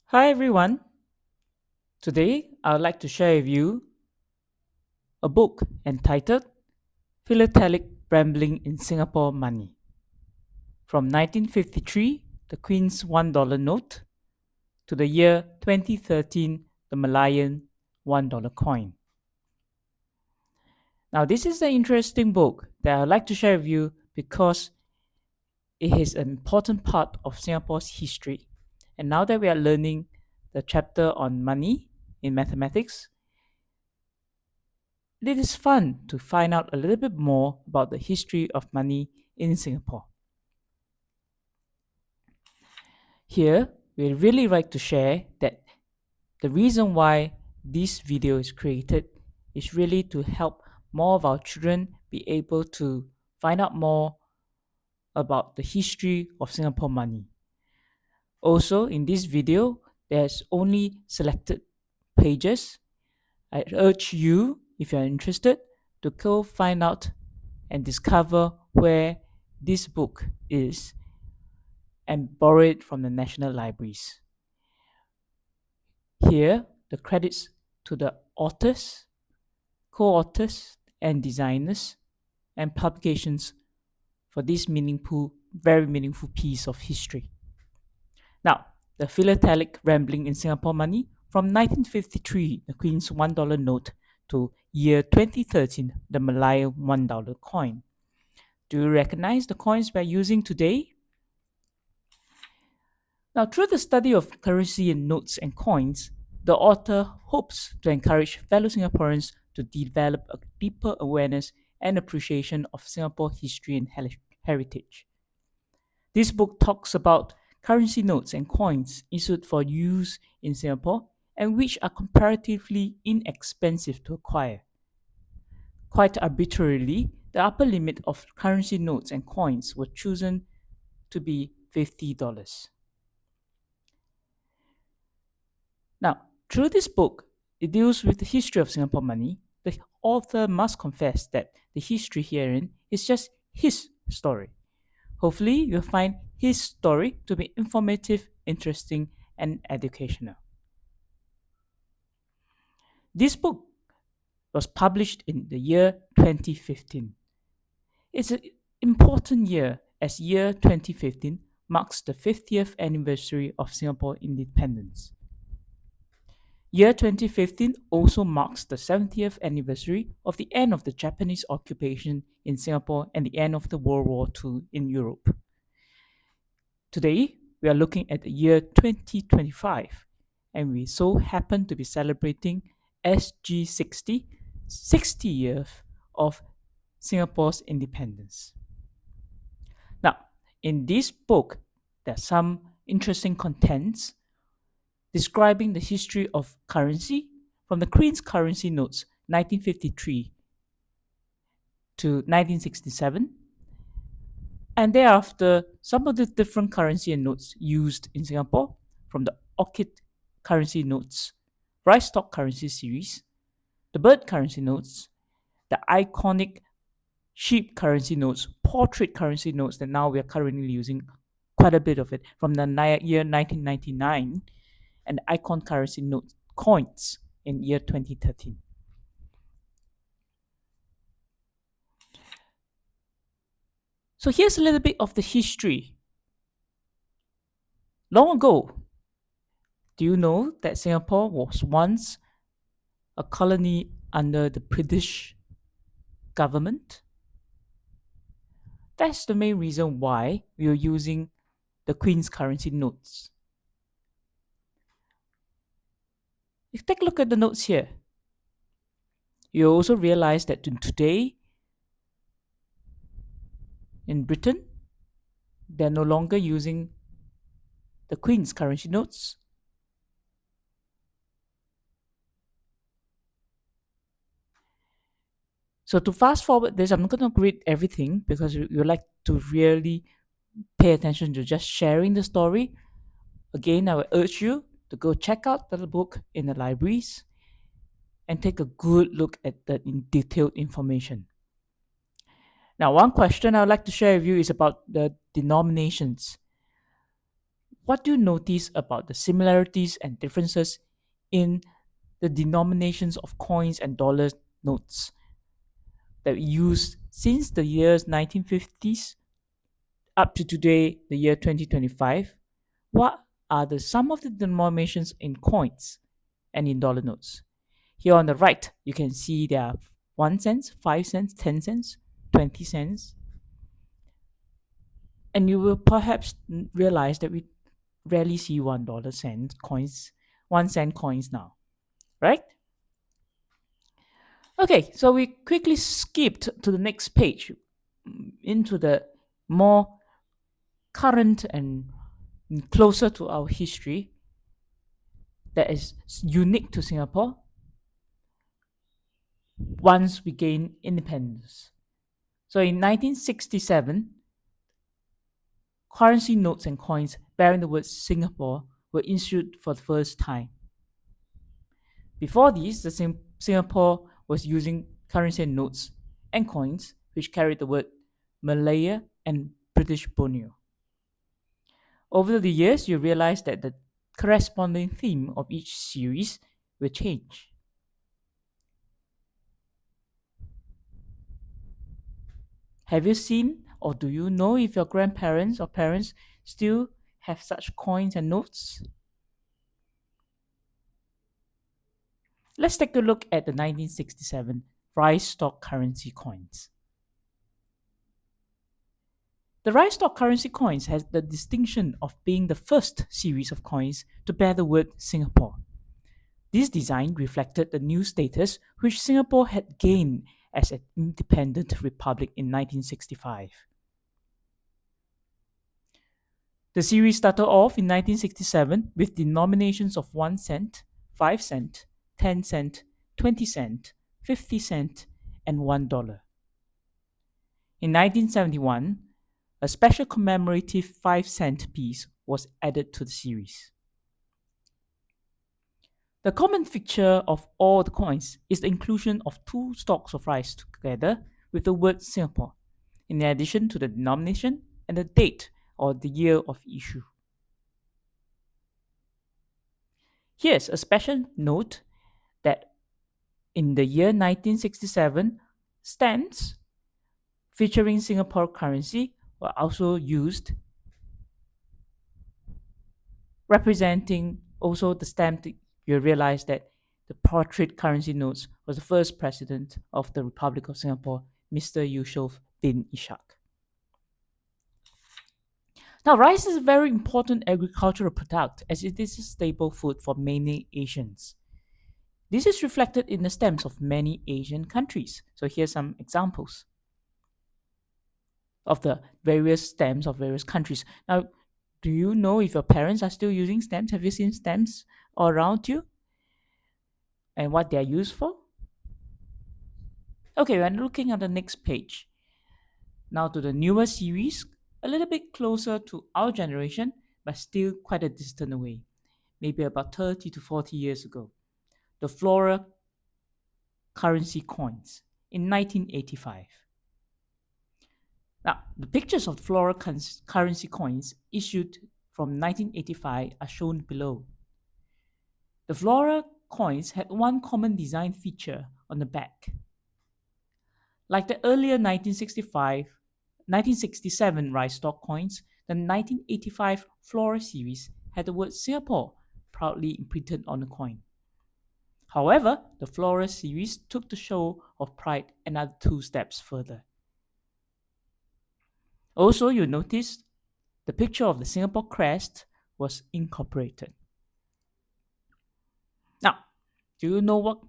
Hi everyone. Today I would like to share with you a book entitled Philatelic Rambling in Singapore Money. From 1953, the Queen's $1 note, to the year 2013, the Merlion $1 coin. Now, this is an interesting book that I'd like to share with you because it is an important part of Singapore's history. And now that we are learning the chapter on money in mathematics, it is fun to find out a little bit more about the history of money in Singapore. Here, we really like to share that the reason why this video is created is really to help more of our children be able to find out more about the history of Singapore money. Also, in this video, there's only selected pages. I urge you, if you're interested, to go find out and discover where this book is and borrow it from the national libraries. Here, the credits to the authors, co-authors, and designers and publications for this very meaningful piece of history. Now, the Philatelic Rambling in Singapore Money from 1953, the Queen's $1 note, to year 2013, the Malaya $1 coin. Do you recognize the coins we're using today? Now, through the study of currency and notes and coins, the author hopes to encourage fellow Singaporeans to develop a deeper awareness and appreciation of Singapore history and heritage. This book talks about currency notes and coins issued for use in Singapore and which are comparatively inexpensive to acquire. Quite arbitrarily, the upper limit of currency notes and coins was chosen to be $50. Now, through this book, it deals with the history of Singapore money. The author must confess that the history herein is just his story. Hopefully, you'll find his story to be informative, interesting, and educational. This book was published in the year 2015. It's an important year as year 2015 marks the 50th anniversary of Singapore independence. Year 2015 also marks the 70th anniversary of the end of the Japanese occupation in Singapore and the end of the World War II in Europe. Today, we are looking at the year 2025, and we so happen to be celebrating SG60, 60 years of Singapore's independence. Now, in this book, there are some interesting contents describing the history of currency from the Queen's currency notes 1953 to 1967, and thereafter some of the different currency and notes used in Singapore from the orchid currency notes, rice stock currency series, the bird currency notes, the iconic sheep currency notes, portrait currency notes that now we are currently using quite a bit of it from the year 1999, and icon currency note coins in year 2013. So here's a little bit of the history. Long ago, do you know that Singapore was once a colony under the British government? That's the main reason why we are using the Queen's currency notes. If you take a look at the notes here, you also realize that today in Britain, they're no longer using the Queen's currency notes. So to fast forward this, I'm not going to read everything because we would like to really pay attention to just sharing the story. Again, I would urge you to go check out the book in the libraries and take a good look at the detailed information. Now, one question I would like to share with you is about the denominations. What do you notice about the similarities and differences in the denominations of coins and dollar notes that we use since the years 1950s up to today, the year 2025? What are some of the denominations in coins and in dollar notes? Here on the right, you can see there are 1 cent, 5 cents, 10 cents, 20 cents. And you will perhaps realize that we rarely see $1 cent coins, 1 cent coins now, right? Okay, so we quickly skipped to the next page into the more current and closer to our history that is unique to Singapore once we gain independence. So in 1967, currency notes and coins bearing the word Singapore were issued for the first time. Before this, Singapore was using currency and notes and coins which carried the word Malaya and British Borneo. Over the years, you realize that the corresponding theme of each series will change. Have you seen or do you know if your grandparents or parents still have such coins and notes? Let's take a look at the 1967 rice stock currency coins. The rice stock currency coins has the distinction of being the first series of coins to bear the word Singapore. This design reflected the new status which Singapore had gained as an independent republic in 1965. The series started off in 1967 with denominations of 1 cent, 5 cent, 10 cent, 20 cent, 50 cent, and $1. In 1971, a special commemorative 5-cent piece was added to the series. The common feature of all the coins is the inclusion of two stalks of rice together with the word Singapore, in addition to the denomination and the date or the year of issue. Here's a special note that in the year 1967, stamps featuring Singapore currency were also used, representing also the stamp. You realize that the portrait currency notes was the first president of the Republic of Singapore, Mr. Yusof bin Ishak. Now, rice is a very important agricultural product as it is a staple food for many Asians. This is reflected in the stamps of many Asian countries. So here's some examples of the various stamps of various countries. Now, do you know if your parents are still using stamps? Have you seen stamps all around you? And what they are used for? Okay, we're looking at the next page. Now to the newer series, a little bit closer to our generation, but still quite a distant away, maybe about 30 to 40 years ago. The Flora currency coins in 1985. Now, the pictures of Flora currency coins issued from 1985 are shown below. The Flora coins had one common design feature on the back. Like the earlier 1967 rice stock coins, the 1985 Flora series had the word Singapore proudly imprinted on the coin. However, the Flora series took the show of pride another 2 steps further. Also, you notice the picture of the Singapore crest was incorporated. Now, do you know what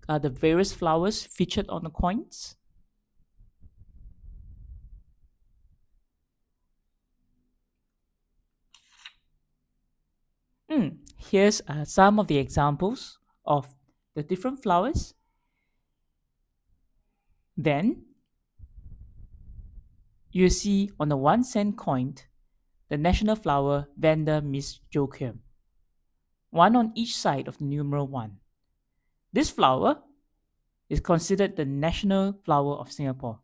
are the various flowers featured on the coins? Here's some of the examples of the different flowers. Then you see on the 1 cent coin the national flower Vanda Miss Joachim, one on each side of the numeral 1. This flower is considered the national flower of Singapore.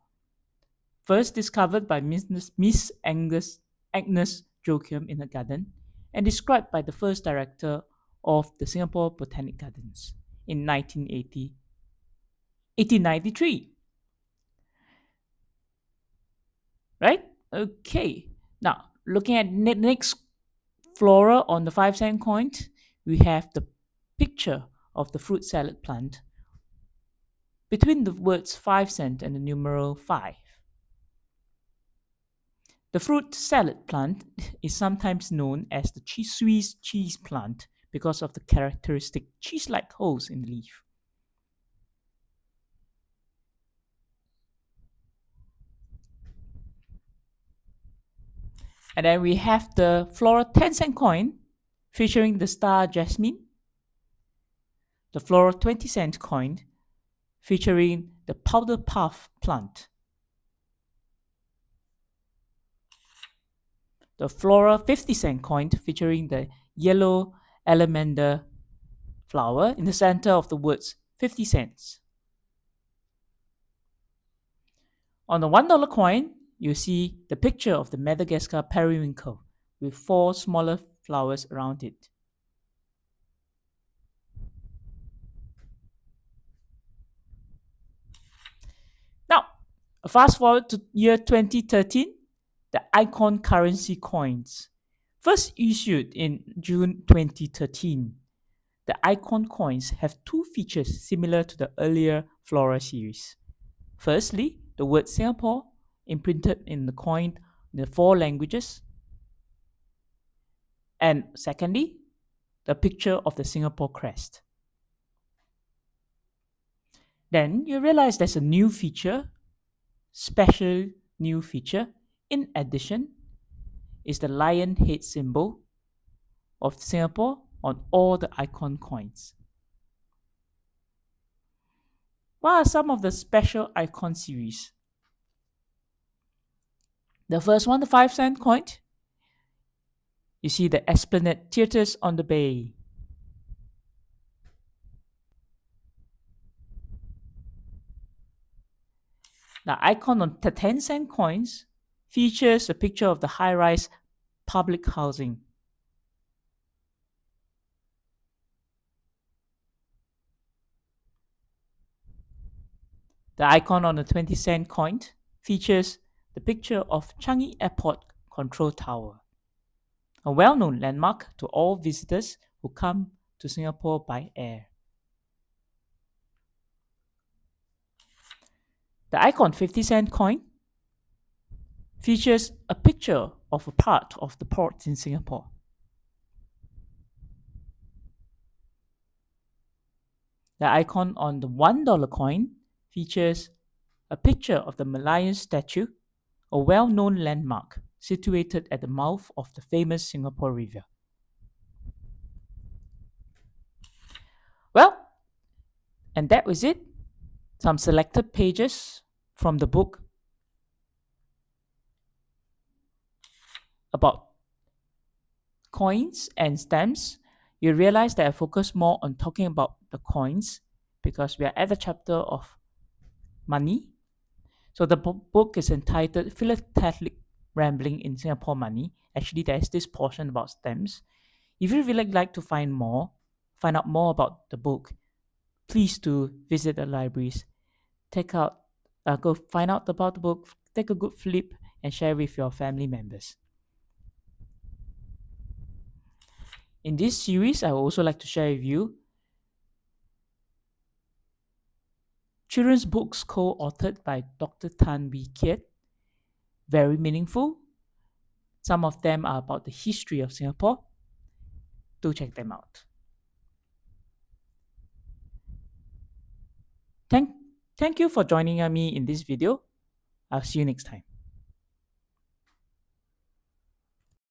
First discovered by Miss Agnes Joachim in her garden, and described by the first director of the Singapore Botanic Gardens in 1893. Right? Okay. Now, looking at next flora on the 5-cent coin, we have the picture of the fruit salad plant between the words 5 cent and the numeral 5. The fruit salad plant is sometimes known as the Swiss cheese plant because of the characteristic cheese-like holes in the leaf. And then we have the Flora 10-cent coin featuring the star jasmine, the Flora 20-cent coin featuring the powder puff plant, the Flora 50-cent coin featuring the yellow alamander flower in the center of the words 50 cents. On the $1 coin, you see the picture of the Madagascar periwinkle with 4 smaller flowers around it. Now, fast forward to year 2013, the icon currency coins. First issued in June 2013, the icon coins have 2 features similar to the earlier Flora series. Firstly, the word Singapore imprinted in the coin in the 4 languages. And secondly, the picture of the Singapore crest. Then you realize there's a new feature, special new feature. In addition, is the lion head symbol of Singapore on all the icon coins. What are some of the special icon series? The first one, the 5-cent coin. You see the Esplanade Theatres on the Bay. The icon on the 10-cent coins features a picture of the high-rise public housing. The icon on the 20-cent coin features the picture of Changi Airport Control Tower, a well-known landmark to all visitors who come to Singapore by air. The icon 50-cent coin features a picture of a part of the port in Singapore. The icon on the $1 coin features a picture of the Merlion statue, a well-known landmark situated at the mouth of the famous Singapore River. Well, and that was it. Some selected pages from the book about coins and stamps. You realize that I focus more on talking about the coins because we are at the chapter of money. So the book is entitled Philatelic Rambling in Singapore Money. Actually, there's this portion about stamps. If you really like to find out more about the book, please do visit the libraries. Go find out about the book, take a good flip, and share with your family members. In this series, I would also like to share with you children's books co-authored by Dr. Tan Wee Kiat. Very meaningful. Some of them are about the history of Singapore. Do check them out. Thank you for joining me in this video. I'll see you next time.